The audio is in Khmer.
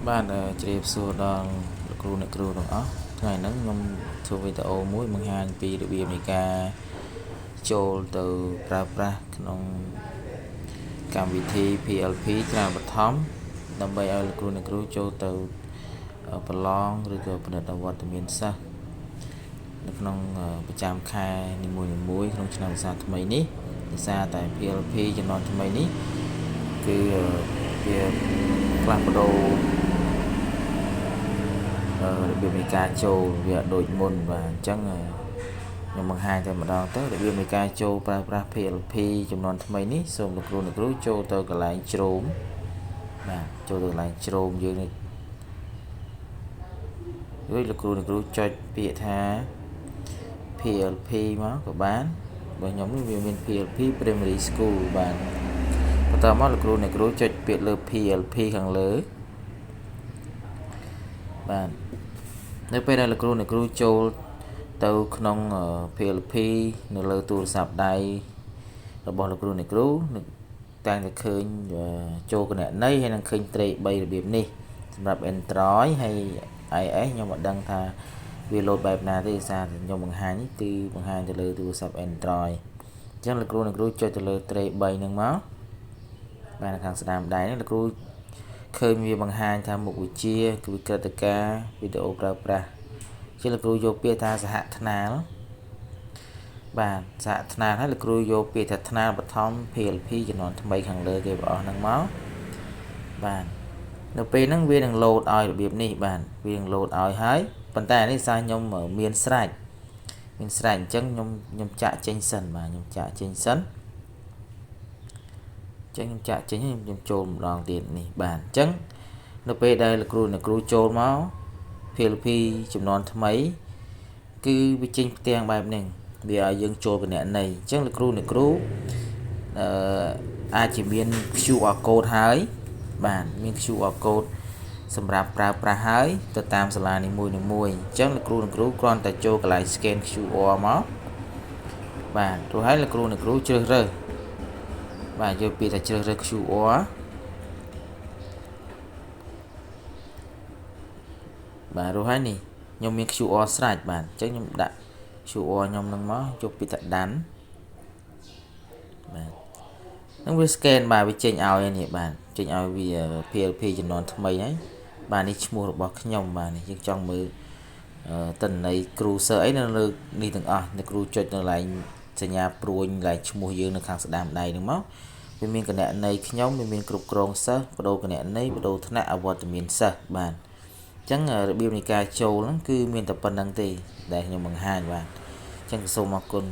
Bạnជ្រាបសួរដល់លោកគ្រូអ្នកគ្រូទាំងអស់ថ្ងៃហ្នឹងខ្ញុំធ្វើវីដេអូមួយបង្ហាញពីរបៀបនៃការចូលទៅប្រើប្រាស់ក្នុងកម្មវិធី PLP ត្រាបឋមដើម្បីឲ្យលោកគ្រូអ្នកគ្រូចូលទៅប្រឡងឬក៏ផលិតវត្តមានសិស្សនៅក្នុងប្រចាំខែនីមួយៗក្នុងឆ្នាំវិសាថ្មីនេះដោយសារតែ PLP ចំនួនថ្មីនេះគឺវាផ្លាស់ប្ដូររបៀបនៃការចូលវាដូចមុនបាទអញ្ចឹងខ្ញុំបង្ហាញតែម្ដងទៅរបៀបនៃការចូលប្រើប្រាស់ PLP ចំនួនថ្មីនេះសូមលោកគ្រូអ្នកគ្រូចូលទៅកន្លែងជ្រោមបាទចូលទៅកន្លែងជ្រោមយើងនេះរួចលោកគ្រូអ្នកគ្រូចុចពាក្យថា PLP មកក៏បានបើខ្ញុំនេះវាមាន PLP Primary School បាទបន្តមកលោកគ្រូអ្នកគ្រូចុចពាក្យលើ PLP ខាងលើបាទនៅពេលដែលលោកគ្រូអ្នកគ្រូចូលទៅក្នុង PLP នៅលើទូរស័ព្ទដៃរបស់លោកគ្រូអ្នកគ្រូតែងតែឃើញចូលគណនីហើយនឹងឃើញត្រេក3របៀបនេះសម្រាប់ Android ហើយ iOS ខ្ញុំមិនដឹងថាវាលោតបែបណាទេសារខ្ញុំបង្ហាញនេះគឺបង្ហាញទៅលើទូរស័ព្ទ Android អញ្ចឹងលោកគ្រូអ្នកគ្រូចុចទៅលើត្រេក3ហ្នឹងមកបាទនៅខាងស្ដាំដៃនេះលោកគ្រូឃើញវាបង្ហាញថាមុខវិជ្ជាគឺវិក្រិតការវីដេអូប្រើប្រាស់ជាលោកគ្រូយកពាក្យថាសហថ្នាលបាទសហថ្នាលហើយលោកគ្រូយកពាក្យថាថ្នាលបឋម PLP ចំនួនថ្មីខាងលើគេបងអស់ហ្នឹងមកបាទនៅពេលហ្នឹងវានឹងលោតឲ្យរបៀបនេះបាទវានឹងលោតឲ្យហើយប៉ុន្តែនេះសារខ្ញុំមានស្រេចអញ្ចឹងខ្ញុំចាក់ចេញសិនបាទខ្ញុំចាក់ចេញសិនចឹងខ្ញុំចាក់ចេញខ្ញុំចូលម្ដងទៀតនេះបាទអញ្ចឹងនៅពេលដែលលោកគ្រូអ្នកគ្រូចូលមក PLP ចំនួនថ្មីគឺវាចេញផ្ទាំងបែបនេះវាឲ្យយើងចូលគណនីអញ្ចឹងលោកគ្រូអ្នកគ្រូអាចជាមាន QR code ហើយបាទមាន QR code សម្រាប់ប្រើប្រាស់ហើយទៅតាមសាលានីមួយៗអញ្ចឹងលោកគ្រូអ្នកគ្រូគ្រាន់តែចូលកន្លែង scan QR មកបាទរួចហើយលោកគ្រូអ្នកគ្រូជ្រើសរើសបាទយកពាក្យថាជ្រើសរើស QR បាទរួចហើយនេះខ្ញុំមាន QR ស្រេចបាទអញ្ចឹងខ្ញុំដាក់ QR ខ្ញុំនឹងមកយកពាក្យថាដាន់បាទនឹងវា scan បាទវាចេញឲ្យនេះបាទចេញឲ្យវា PLP ចំនួនថ្មីហើយបាទនេះឈ្មោះរបស់ខ្ញុំបាទនេះយើងចង់មើលតន័យគ្រូសិស្សអីនៅលើនេះទាំងអស់អ្នកគ្រូចុចនៅកន្លែងសញ្ញាព្រួញកន្លែងឈ្មោះយើងនៅខាងស្ដាំដៃហ្នឹងមកវាមានគណនីខ្ញុំវាមានគ្រប់គ្រងសិស្សបដូរគណនីបដូរថ្នាក់អវត្តមានសិស្សបាទអញ្ចឹងរបៀបនៃការចូលហ្នឹងគឺមានតែប៉ុណ្្នឹងទេដែលខ្ញុំបង្ហាញបាទអញ្ចឹងសូមអរគុណ